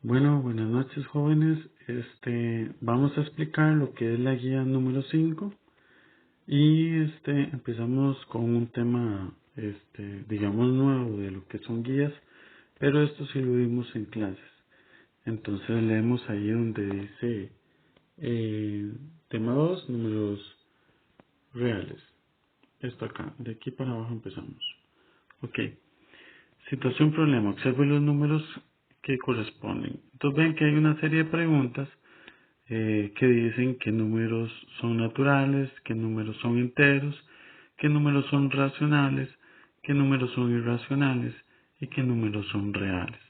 Bueno, buenas noches jóvenes. Vamos a explicar lo que es la guía número 5 y empezamos con un tema, digamos nuevo de lo que son guías, pero esto sí lo vimos en clases. Entonces leemos ahí donde dice tema 2 números reales. Esto acá, de aquí para abajo empezamos. Ok. Situación problema. Observe los números que corresponden. Entonces ven que hay una serie de preguntas que dicen qué números son naturales, qué números son enteros, qué números son racionales, qué números son irracionales y qué números son reales.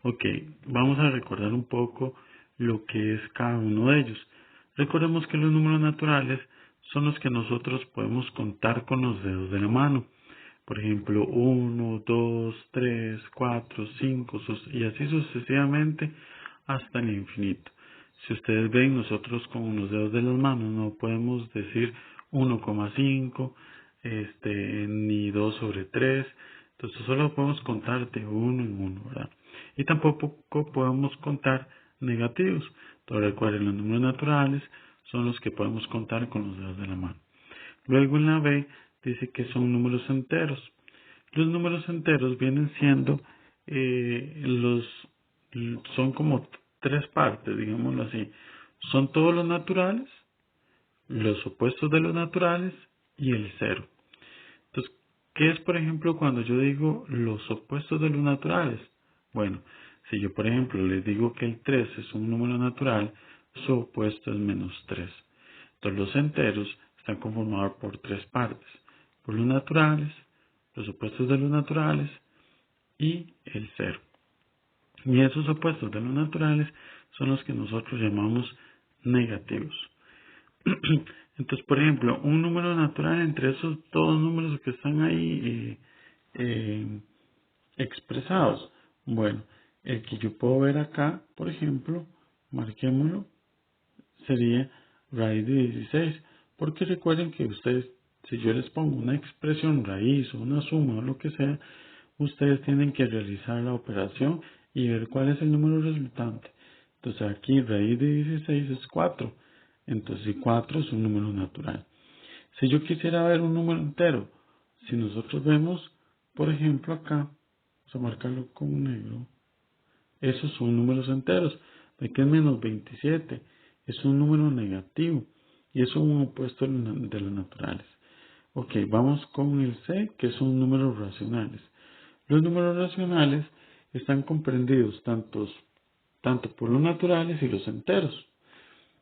Ok, vamos a recordar un poco lo que es cada uno de ellos. Recordemos que los números naturales son los que nosotros podemos contar con los dedos de la mano. Por ejemplo, 1, 2, 3, 4, 5 y así sucesivamente hasta el infinito. Si ustedes ven, nosotros con los dedos de las manos no podemos decir 1,5, ni 2 sobre 3. Entonces solo podemos contar de uno en uno, ¿verdad? Y tampoco podemos contar negativos. Entonces recuerden, los números naturales son los que podemos contar con los dedos de la mano. Luego en la B dice que son números enteros. Los números enteros vienen siendo son como tres partes, digámoslo así. Son todos los naturales, los opuestos de los naturales y el cero. Entonces, ¿qué es, por ejemplo, cuando yo digo los opuestos de los naturales? Bueno, si yo, por ejemplo, les digo que el 3 es un número natural, su opuesto es -3. Entonces, los enteros están conformados por tres partes. Por los naturales, los opuestos de los naturales y el cero. Y esos opuestos de los naturales son los que nosotros llamamos negativos. Entonces, por ejemplo, un número natural entre esos dos números que están ahí expresados. Bueno, el que yo puedo ver acá, por ejemplo, marquémoslo, sería raíz de 16. Porque recuerden que ustedes, si yo les pongo una expresión raíz o una suma o lo que sea, ustedes tienen que realizar la operación y ver cuál es el número resultante. Entonces aquí raíz de 16 es 4. Entonces si 4 es un número natural. Si yo quisiera ver un número entero, si nosotros vemos, por ejemplo acá, vamos a marcarlo con negro, esos son números enteros. ¿De qué es -27? Es un número negativo y es un opuesto de los naturales. Ok, vamos con el C, que son números racionales. Los números racionales están comprendidos tanto por los naturales y los enteros.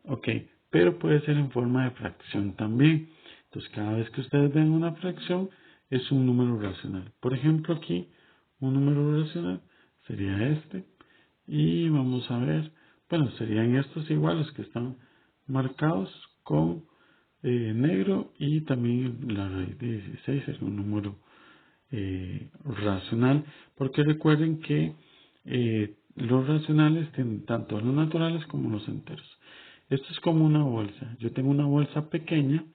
Ok, pero puede ser en forma de fracción también. Entonces, cada vez que ustedes ven una fracción, es un número racional. Por ejemplo, aquí, un número racional sería este. Y vamos a ver, bueno, serían estos iguales que están marcados con negro y también la raíz de 16 es un número racional, porque recuerden que los racionales tienen tanto los naturales como los enteros. Esto es como una bolsa. Yo tengo una bolsa pequeña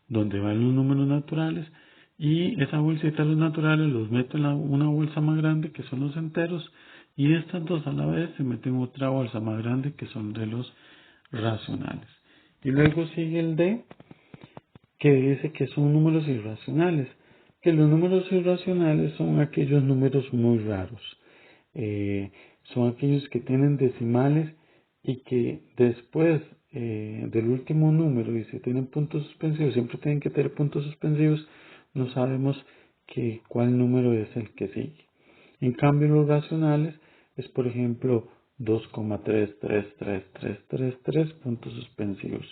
donde van los números naturales y esa bolsita de los naturales los meto en una bolsa más grande que son los enteros y estas dos a la vez se meten en otra bolsa más grande que son de los racionales. Y luego sigue el D, que dice que son números irracionales, que los números irracionales son aquellos números muy raros. Eh, Son aquellos que tienen decimales y que después del último número, y si tienen puntos suspensivos, siempre tienen que tener puntos suspensivos, no sabemos cuál número es el que sigue. En cambio, los racionales es, por ejemplo, 2,33333 puntos suspensivos.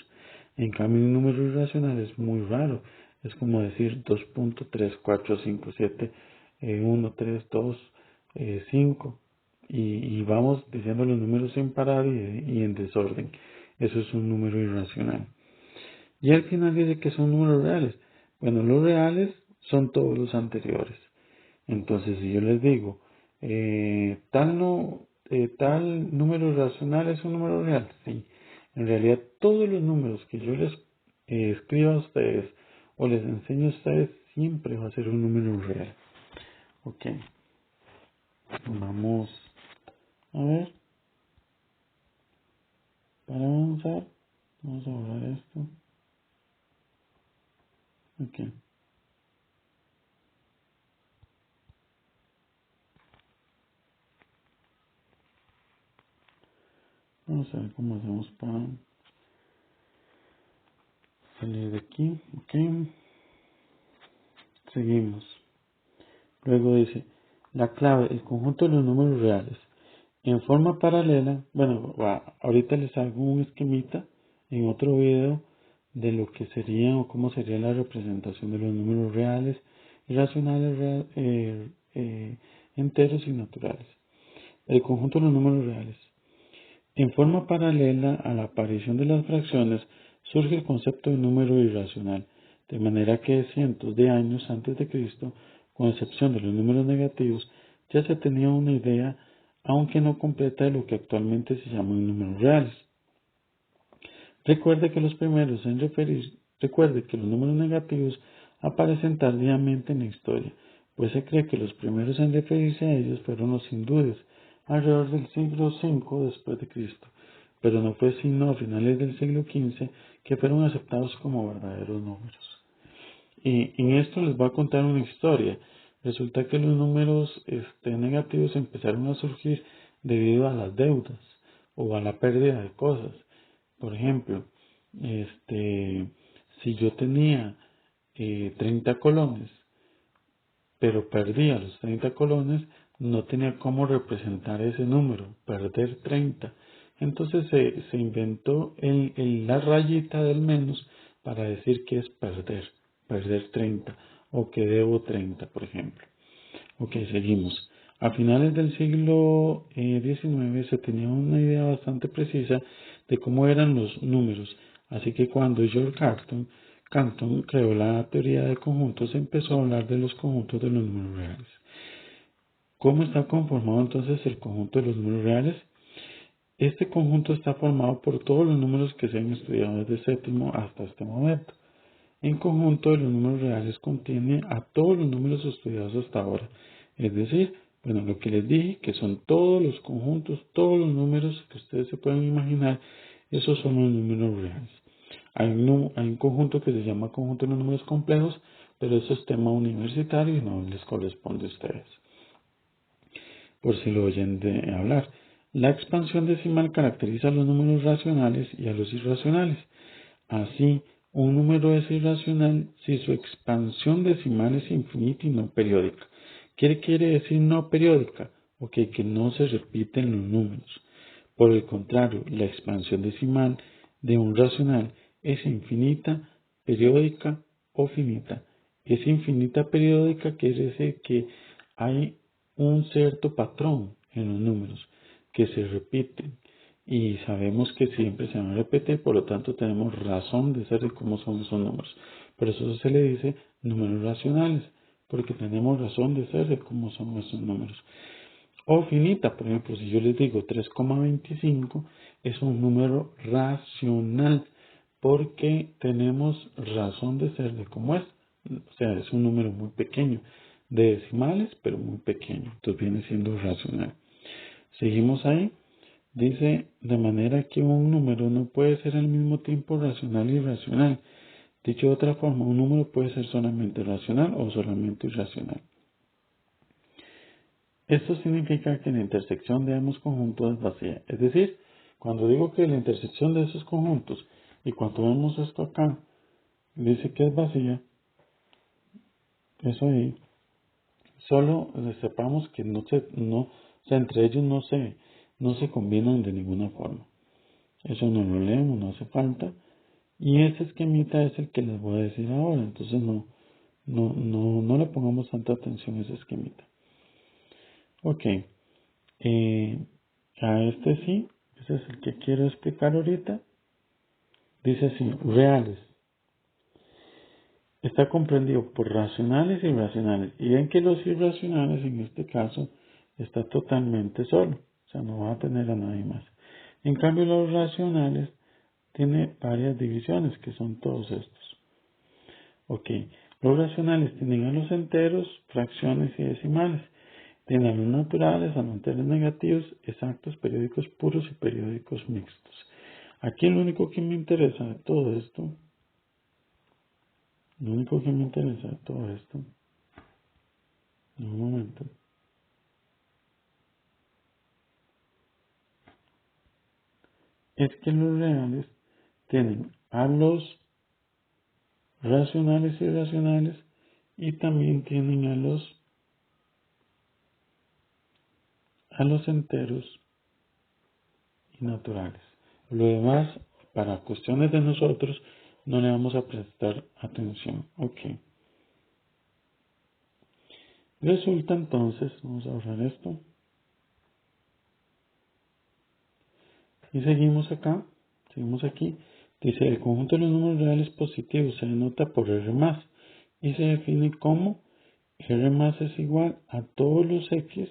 En cambio, un número irracional es muy raro. Es como decir 2,3457132 5. Y vamos diciendo los números sin parar y en desorden. Eso es un número irracional. Y al final dice que son números reales. Bueno, los reales son todos los anteriores. Entonces, si yo les digo, tal, no, tal número racional es un número real, sí. En realidad, todos los números que yo les escriba a ustedes o les enseño a ustedes, siempre va a ser un número real. Ok, vamos A ver, para avanzar, vamos a borrar esto. Ok. Vamos a ver cómo hacemos para salir de aquí. Ok. Seguimos. Luego dice, la clave, el conjunto de los números reales. En forma paralela, bueno, ahorita les hago un esquemita en otro video de lo que sería o cómo sería la representación de los números reales, irracionales, enteros y naturales. El conjunto de los números reales. En forma paralela a la aparición de las fracciones, surge el concepto de número irracional, de manera que cientos de años antes de Cristo, con excepción de los números negativos, ya se tenía una idea, aunque no completa, de lo que actualmente se llaman números reales. Recuerde que recuerde que los números negativos aparecen tardíamente en la historia, pues se cree que los primeros en referirse a ellos fueron los hindúes, alrededor del siglo V después de Cristo, pero no fue sino a finales del siglo XV que fueron aceptados como verdaderos números. Y en esto les voy a contar una historia. Resulta que los números negativos empezaron a surgir debido a las deudas o a la pérdida de cosas. Por ejemplo, si yo tenía 30 colones, pero perdía los 30 colones, no tenía cómo representar ese número, perder 30. Entonces se inventó la rayita del menos para decir que es perder 30 o que debo 30, por ejemplo. Ok, seguimos. A finales del siglo XIX se tenía una idea bastante precisa de cómo eran los números, así que cuando George Canton creó la teoría de conjuntos, empezó a hablar de los conjuntos de los números reales. ¿Cómo está conformado entonces el conjunto de los números reales? Este conjunto está formado por todos los números que se han estudiado desde séptimo hasta este momento. En conjunto de los números reales contiene a todos los números estudiados hasta ahora. Es decir, bueno, lo que les dije, que son todos los conjuntos, todos los números que ustedes se pueden imaginar, esos son los números reales. Hay un conjunto que se llama conjunto de los números complejos, pero eso es tema universitario y no les corresponde a ustedes, por si lo oyen de hablar. La expansión decimal caracteriza a los números racionales y a los irracionales. Así, un número es irracional si su expansión decimal es infinita y no periódica. ¿Qué quiere decir no periódica? Que no se repiten los números. Por el contrario, la expansión decimal de un racional es infinita, periódica o finita. Es infinita periódica quiere decir que hay un cierto patrón en los números que se repiten y sabemos que siempre se van a repetir, por lo tanto tenemos razón de ser de cómo son esos números. Por eso se le dice números racionales, porque tenemos razón de ser de cómo son esos números. O finita, por ejemplo, si yo les digo 3,25 es un número racional, porque tenemos razón de ser de cómo es. O sea, es un número muy pequeño, de decimales, pero muy pequeño. Entonces viene siendo racional. Seguimos ahí. Dice, de manera que un número no puede ser al mismo tiempo racional y irracional. Dicho de otra forma, un número puede ser solamente racional o solamente irracional. Esto significa que la intersección de ambos conjuntos es vacía. Es decir, cuando digo que la intersección de esos conjuntos y cuando vemos esto acá, dice que es vacía, eso ahí, solo sepamos que o sea, entre ellos no se combinan de ninguna forma. Eso no lo leemos, no hace falta. Y ese esquemita es el que les voy a decir ahora. Entonces no le pongamos tanta atención a ese esquemita. Ok. A este sí. Ese es el que quiero explicar ahorita. Dice así, reales. Está comprendido por racionales y irracionales. Y ven que los irracionales en este caso está totalmente solo. O sea, no va a tener a nadie más. En cambio, los racionales tiene varias divisiones, que son todos estos. Ok, los racionales tienen a los enteros, fracciones y decimales. Tiene a los naturales, a los enteros negativos, exactos, periódicos puros y periódicos mixtos. Aquí lo único que me interesa de todo esto, un momento, es que los reales tienen a los racionales y irracionales y también tienen a los enteros y naturales. Lo demás, para cuestiones de nosotros, no le vamos a prestar atención. Ok. Resulta entonces, vamos a borrar esto, y seguimos acá, seguimos aquí. Dice, el conjunto de los números reales positivos se denota por R más y se define como R más es igual a todos los X,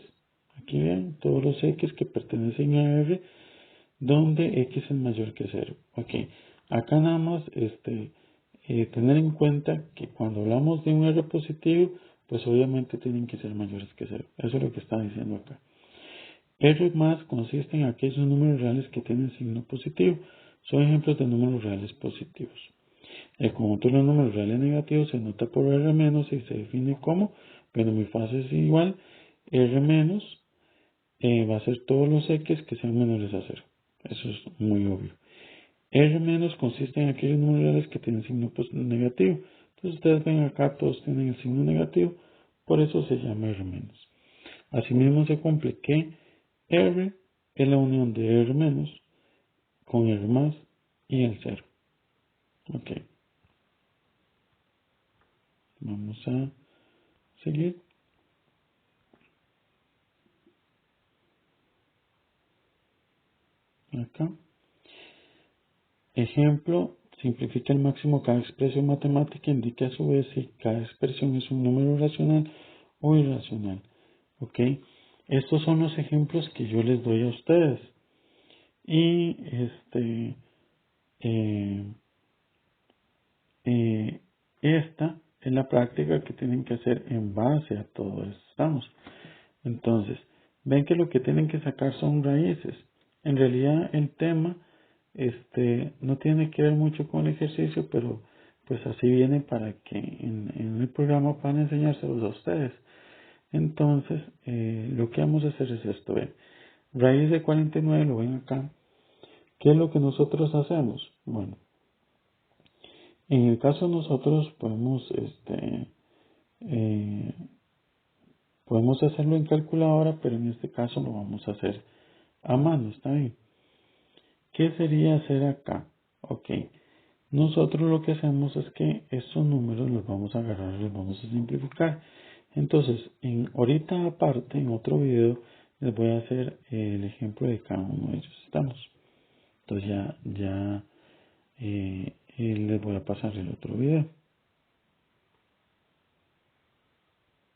aquí ven, todos los X que pertenecen a R, donde X es mayor que 0. Ok, acá nada más tener en cuenta que cuando hablamos de un R positivo, pues obviamente tienen que ser mayores que 0. Eso es lo que está diciendo acá. R más consiste en aquellos números reales que tienen signo positivo. Son ejemplos de números reales positivos. El conjunto de los números reales negativos se nota por R menos y se define como, bueno, muy fácil, es igual, R menos va a ser todos los X que sean menores a 0. Eso es muy obvio. R menos consiste en aquellos números reales que tienen signo negativo. Entonces ustedes ven acá, todos tienen el signo negativo, por eso se llama R menos. Asimismo se cumple que R es la unión de R menos con R más y el 0. Ok, vamos a seguir acá. Ejemplo, simplifica el máximo cada expresión matemática, indica a su vez si cada expresión es un número racional o irracional. Ok, estos son los ejemplos que yo les doy a ustedes. Y eh, esta es la práctica que tienen que hacer en base a todo esto. ¿Estamos? Entonces, ven que lo que tienen que sacar son raíces. En realidad el tema no tiene que ver mucho con el ejercicio, pero pues así viene para que en el programa puedan enseñárselos a ustedes. Entonces, lo que vamos a hacer es esto. Ven. Raíz de 49 lo ven acá. ¿Qué es lo que nosotros hacemos? Bueno, en el caso nosotros eh, podemos hacerlo en calculadora, pero en este caso lo vamos a hacer a mano, ¿está bien? ¿Qué sería hacer acá? Ok, nosotros lo que hacemos es que estos números los vamos a agarrar y los vamos a simplificar. Entonces, ahorita aparte, en otro video, les voy a hacer el ejemplo de cada uno de ellos. ¿Estamos? Entonces ya les voy a pasar el otro video.